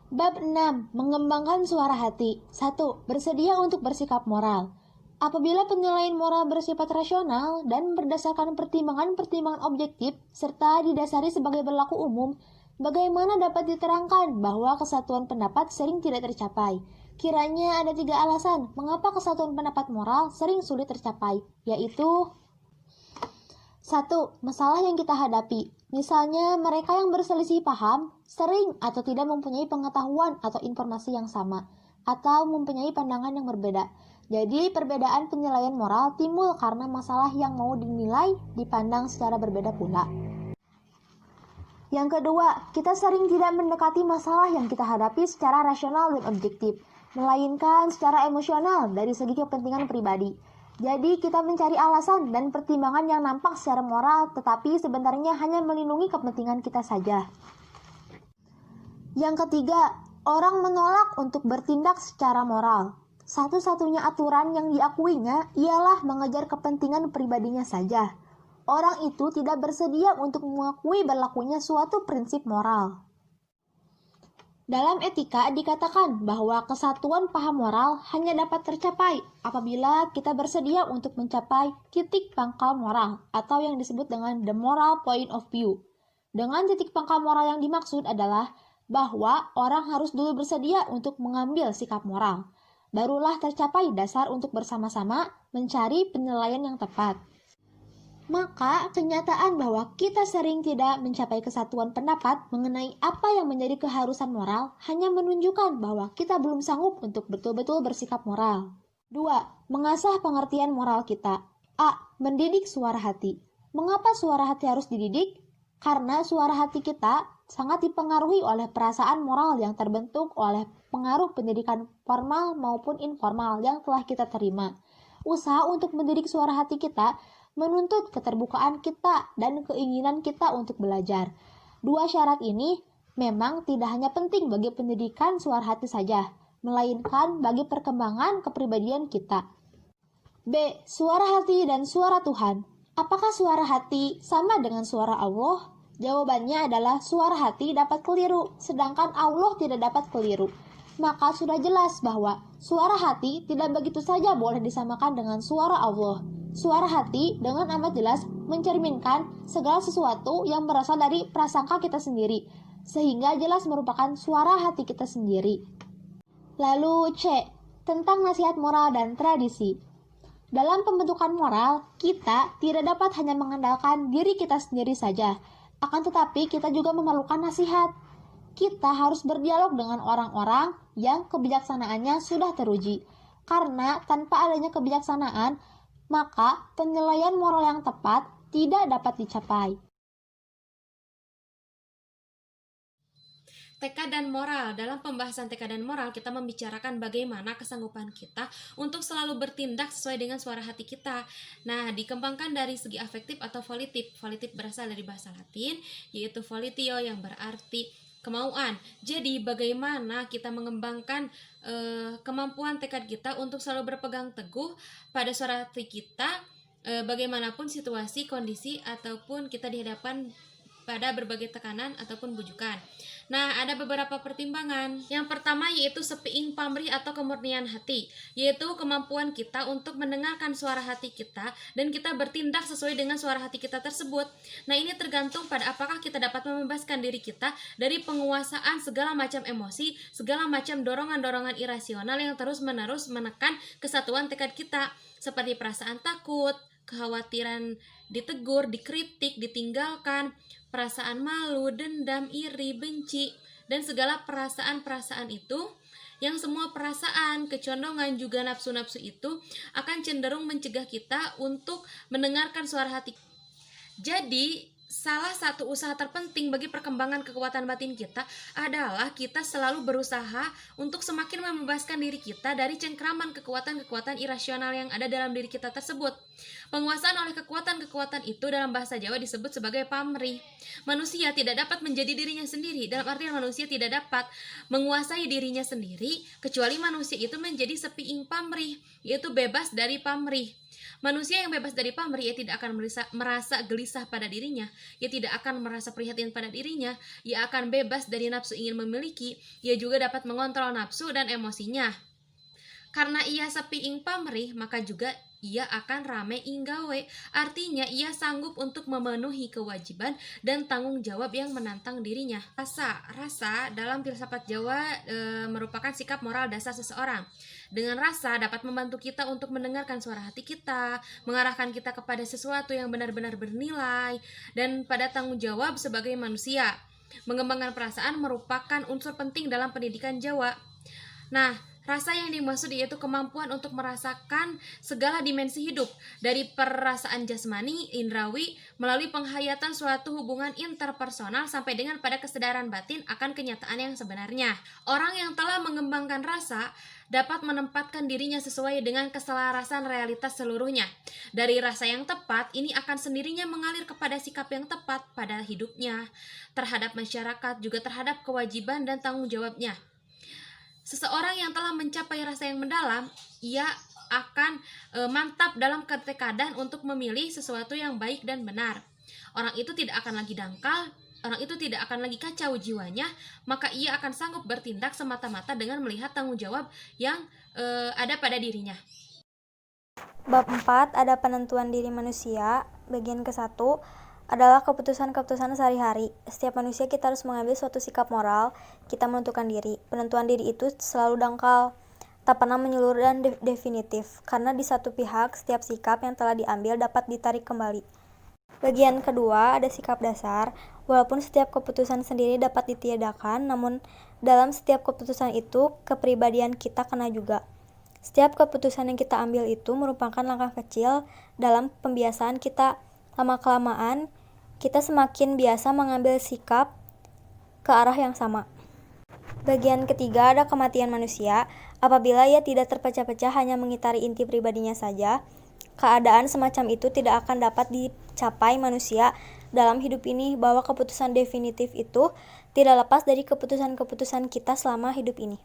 Bab 6. Mengembangkan suara hati. 1. Bersedia untuk bersikap moral. Apabila penilaian moral bersifat rasional dan berdasarkan pertimbangan-pertimbangan objektif serta didasari sebagai berlaku umum, bagaimana dapat diterangkan bahwa kesatuan pendapat sering tidak tercapai? Kiranya ada 3 alasan mengapa kesatuan pendapat moral sering sulit tercapai, yaitu 1. Masalah yang kita hadapi. Misalnya, mereka yang berselisih paham sering atau tidak mempunyai pengetahuan atau informasi yang sama, atau mempunyai pandangan yang berbeda. Jadi, perbedaan penilaian moral timbul karena masalah yang mau dinilai dipandang secara berbeda pula. Yang kedua, kita sering tidak mendekati masalah yang kita hadapi secara rasional dan objektif, melainkan secara emosional dari segi kepentingan pribadi. Jadi kita mencari alasan dan pertimbangan yang nampak secara moral, tetapi sebenarnya hanya melindungi kepentingan kita saja. Yang ketiga, orang menolak untuk bertindak secara moral. Satu-satunya aturan yang diakuinya ialah mengejar kepentingan pribadinya saja. Orang itu tidak bersedia untuk mengakui berlakunya suatu prinsip moral. Dalam etika dikatakan bahwa kesatuan paham moral hanya dapat tercapai apabila kita bersedia untuk mencapai titik pangkal moral atau yang disebut dengan the moral point of view. Dengan titik pangkal moral yang dimaksud adalah bahwa orang harus dulu bersedia untuk mengambil sikap moral. Barulah tercapai dasar untuk bersama-sama mencari penilaian yang tepat. Maka, kenyataan bahwa kita sering tidak mencapai kesatuan pendapat mengenai apa yang menjadi keharusan moral hanya menunjukkan bahwa kita belum sanggup untuk betul-betul bersikap moral. 2. Mengasah pengertian moral kita. A. Mendidik suara hati. Mengapa suara hati harus dididik? Karena suara hati kita sangat dipengaruhi oleh perasaan moral yang terbentuk oleh pengaruh pendidikan formal maupun informal yang telah kita terima. Usaha untuk mendidik suara hati kita menuntut keterbukaan kita dan keinginan kita untuk belajar. 2 syarat ini memang tidak hanya penting bagi pendidikan suara hati saja, melainkan bagi perkembangan kepribadian kita. B. Suara hati dan suara Tuhan. Apakah suara hati sama dengan suara Allah? Jawabannya adalah suara hati dapat keliru, sedangkan Allah tidak dapat keliru. Maka sudah jelas bahwa suara hati tidak begitu saja boleh disamakan dengan suara Allah. Suara hati dengan amat jelas mencerminkan segala sesuatu yang berasal dari prasangka kita sendiri, sehingga jelas merupakan suara hati kita sendiri. Lalu C. Tentang nasihat moral dan tradisi. Dalam pembentukan moral, kita tidak dapat hanya mengandalkan diri kita sendiri saja, akan tetapi kita juga memerlukan nasihat. Kita harus berdialog dengan orang-orang yang kebijaksanaannya sudah teruji, karena tanpa adanya kebijaksanaan, maka penilaian moral yang tepat tidak dapat dicapai. Tekad dan moral. Dalam pembahasan tekad dan moral, kita membicarakan bagaimana kesanggupan kita untuk selalu bertindak sesuai dengan suara hati kita. Nah, dikembangkan dari segi afektif atau volitif. Volitif berasal dari bahasa Latin, yaitu volitio yang berarti kemauan. Jadi, bagaimana kita mengembangkan kemampuan tekad kita untuk selalu berpegang teguh pada suara hati kita, bagaimanapun situasi, kondisi, ataupun kita dihadapkan pada berbagai tekanan ataupun bujukan. Nah, ada beberapa pertimbangan. Yang pertama yaitu sepiing pamrih atau kemurnian hati, yaitu kemampuan kita untuk mendengarkan suara hati kita dan kita bertindak sesuai dengan suara hati kita tersebut. Nah, ini tergantung pada apakah kita dapat membebaskan diri kita dari penguasaan segala macam emosi, segala macam dorongan-dorongan irasional yang terus-menerus menekan kesatuan tekad kita, seperti perasaan takut, kekhawatiran ditegur, dikritik, ditinggalkan, perasaan malu, dendam, iri, benci, dan segala perasaan-perasaan itu, yang semua perasaan, kecondongan, juga nafsu-nafsu itu akan cenderung mencegah kita untuk mendengarkan suara hati. Jadi, salah satu usaha terpenting bagi perkembangan kekuatan batin kita adalah kita selalu berusaha untuk semakin membebaskan diri kita dari cengkraman kekuatan-kekuatan irasional yang ada dalam diri kita tersebut. Penguasaan oleh kekuatan-kekuatan itu dalam bahasa Jawa disebut sebagai pamrih. Manusia tidak dapat menjadi dirinya sendiri, dalam artian manusia tidak dapat menguasai dirinya sendiri kecuali manusia itu menjadi sepiing pamrih, yaitu bebas dari pamrih. Manusia yang bebas dari pamrih, ia tidak akan merasa gelisah pada dirinya, ia tidak akan merasa prihatin pada dirinya, ia akan bebas dari nafsu ingin memiliki, ia juga dapat mengontrol nafsu dan emosinya. Karena ia sepi ing pamrih, maka juga ia akan rame ing gawe. Artinya ia sanggup untuk memenuhi kewajiban dan tanggung jawab yang menantang dirinya. Rasa dalam filsafat Jawa merupakan sikap moral dasar seseorang. Dengan rasa dapat membantu kita untuk mendengarkan suara hati kita, mengarahkan kita kepada sesuatu yang benar-benar bernilai, dan pada tanggung jawab sebagai manusia. Mengembangkan perasaan merupakan unsur penting dalam pendidikan Jawa. Nah, rasa yang dimaksud yaitu kemampuan untuk merasakan segala dimensi hidup, dari perasaan jasmani, indrawi, melalui penghayatan suatu hubungan interpersonal sampai dengan pada kesadaran batin akan kenyataan yang sebenarnya. Orang yang telah mengembangkan rasa dapat menempatkan dirinya sesuai dengan keselarasan realitas seluruhnya. Dari rasa yang tepat, ini akan sendirinya mengalir kepada sikap yang tepat pada hidupnya, terhadap masyarakat, juga terhadap kewajiban dan tanggung jawabnya. Seseorang yang telah mencapai rasa yang mendalam, ia akan mantap dalam ketekadan untuk memilih sesuatu yang baik dan benar. Orang itu tidak akan lagi dangkal, orang itu tidak akan lagi kacau jiwanya, maka ia akan sanggup bertindak semata-mata dengan melihat tanggung jawab yang ada pada dirinya. Bab 4 ada penentuan diri manusia. Bagian ke-1 adalah keputusan-keputusan sehari-hari. Setiap manusia kita harus mengambil suatu sikap moral, kita menentukan diri. Penentuan diri itu selalu dangkal, tak pernah menyeluruh dan definitif, karena di satu pihak setiap sikap yang telah diambil dapat ditarik kembali. Bagian kedua ada sikap dasar. Walaupun setiap keputusan sendiri dapat ditiadakan, namun dalam setiap keputusan itu kepribadian kita kena juga. Setiap keputusan yang kita ambil itu merupakan langkah kecil dalam pembiasaan kita. Lama-kelamaan, kita semakin biasa mengambil sikap ke arah yang sama. Bagian ketiga ada kematian manusia. Apabila ia tidak terpecah-pecah hanya mengitari inti pribadinya saja, keadaan semacam itu tidak akan dapat dicapai manusia dalam hidup ini, bahwa keputusan definitif itu tidak lepas dari keputusan-keputusan kita selama hidup ini.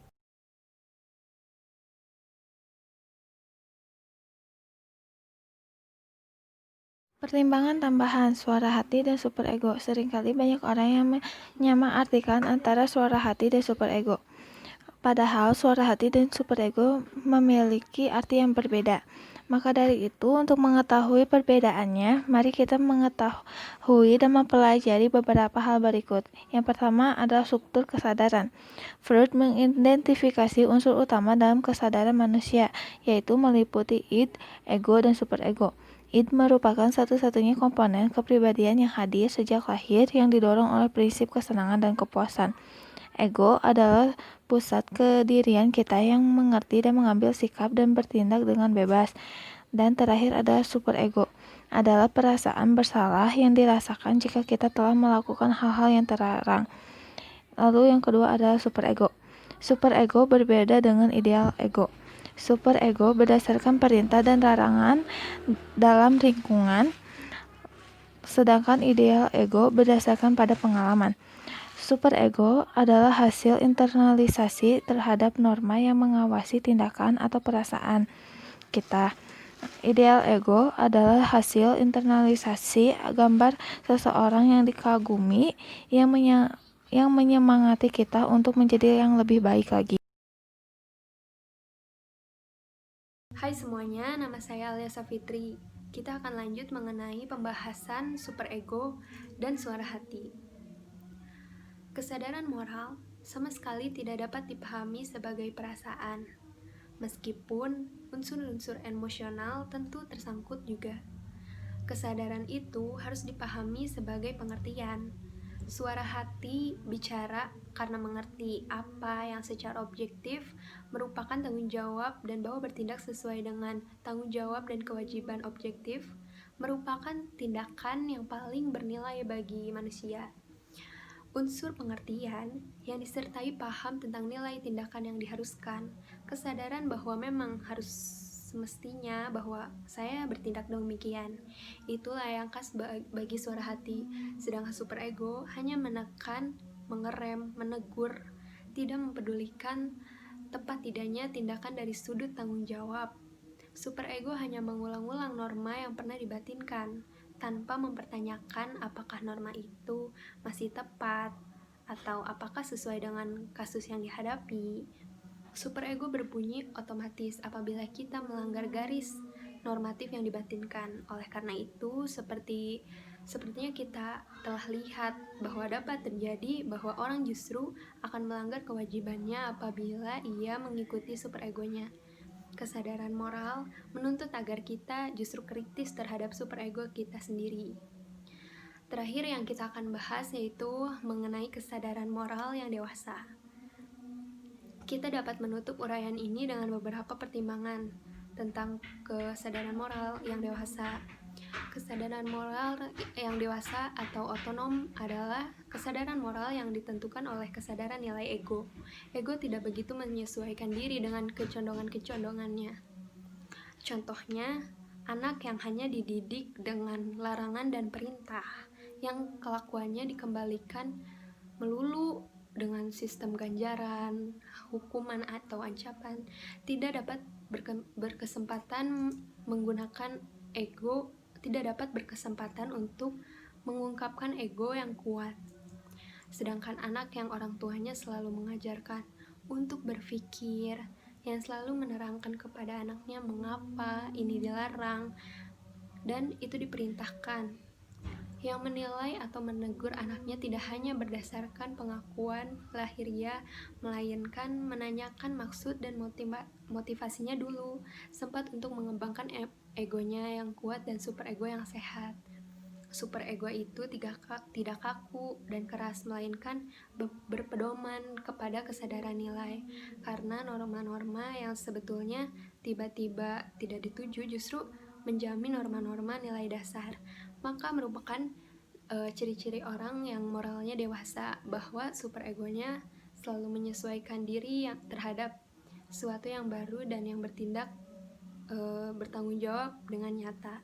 Pertimbangan tambahan, suara hati dan superego. Seringkali banyak orang yang menyamaartikan antara suara hati dan superego. Padahal suara hati dan superego memiliki arti yang berbeda. Maka dari itu, untuk mengetahui perbedaannya, mari kita mengetahui dan mempelajari beberapa hal berikut. Yang pertama adalah struktur kesadaran. Freud mengidentifikasi unsur utama dalam kesadaran manusia, yaitu meliputi id, ego, dan superego. Id merupakan satu-satunya komponen kepribadian yang hadir sejak lahir yang didorong oleh prinsip kesenangan dan kepuasan. Ego adalah pusat kedirian kita yang mengerti dan mengambil sikap dan bertindak dengan bebas. Dan terakhir adalah superego, adalah perasaan bersalah yang dirasakan jika kita telah melakukan hal-hal yang terlarang. Lalu yang kedua adalah superego. Superego berbeda dengan ideal ego. Superego berdasarkan perintah dan larangan dalam lingkungan, sedangkan ideal ego berdasarkan pada pengalaman. Superego adalah hasil internalisasi terhadap norma yang mengawasi tindakan atau perasaan kita. Ideal ego adalah hasil internalisasi gambar seseorang yang dikagumi, yang menyemangati kita untuk menjadi yang lebih baik lagi. Hai semuanya, nama saya Alia Safitri. Kita akan lanjut mengenai pembahasan superego dan suara hati. Kesadaran moral sama sekali tidak dapat dipahami sebagai perasaan, meskipun unsur-unsur emosional tentu tersangkut juga. Kesadaran itu harus dipahami sebagai pengertian. Suara hati bicara karena mengerti apa yang secara objektif merupakan tanggung jawab, dan bahwa bertindak sesuai dengan tanggung jawab dan kewajiban objektif merupakan tindakan yang paling bernilai bagi manusia. Unsur pengertian yang disertai paham tentang nilai tindakan yang diharuskan, kesadaran bahwa memang harus semestinya bahwa saya bertindak demikian. Itulah yang khas bagi suara hati. Sedangkan superego hanya menekan, mengerem, menegur, tidak mempedulikan tepat tidaknya tindakan dari sudut tanggung jawab. Superego hanya mengulang-ulang norma yang pernah dibatinkan, tanpa mempertanyakan apakah norma itu masih tepat, atau apakah sesuai dengan kasus yang dihadapi. Superego berbunyi otomatis apabila kita melanggar garis normatif yang dibatinkan. Oleh karena itu, sepertinya kita telah lihat bahwa dapat terjadi bahwa orang justru akan melanggar kewajibannya apabila ia mengikuti superegonya. Kesadaran moral menuntut agar kita justru kritis terhadap superego kita sendiri. Terakhir yang kita akan bahas yaitu mengenai kesadaran moral yang dewasa. Kita dapat menutup uraian ini dengan beberapa pertimbangan tentang kesadaran moral yang dewasa. Kesadaran moral yang dewasa atau otonom adalah kesadaran moral yang ditentukan oleh kesadaran nilai ego. Ego tidak begitu menyesuaikan diri dengan kecondongan-kecondongannya. Contohnya, anak yang hanya dididik dengan larangan dan perintah, yang kelakuannya dikembalikan melulu dengan sistem ganjaran, hukuman atau ancaman, tidak dapat berkesempatan menggunakan ego, tidak dapat berkesempatan untuk mengungkapkan ego yang kuat. Sedangkan anak yang orang tuanya selalu mengajarkan untuk berpikir, yang selalu menerangkan kepada anaknya mengapa ini dilarang dan itu diperintahkan, yang menilai atau menegur anaknya tidak hanya berdasarkan pengakuan lahiriah, melainkan menanyakan maksud dan motivasinya dulu, sempat untuk mengembangkan egonya yang kuat dan superego yang sehat. Superego itu tidak kaku dan keras, melainkan berpedoman kepada kesadaran nilai, karena norma-norma yang sebetulnya tiba-tiba tidak dituju justru menjamin norma-norma nilai dasar. Maka merupakan ciri-ciri orang yang moralnya dewasa, bahwa superegonya selalu menyesuaikan diri yang terhadap sesuatu yang baru dan yang bertindak bertanggung jawab dengan nyata.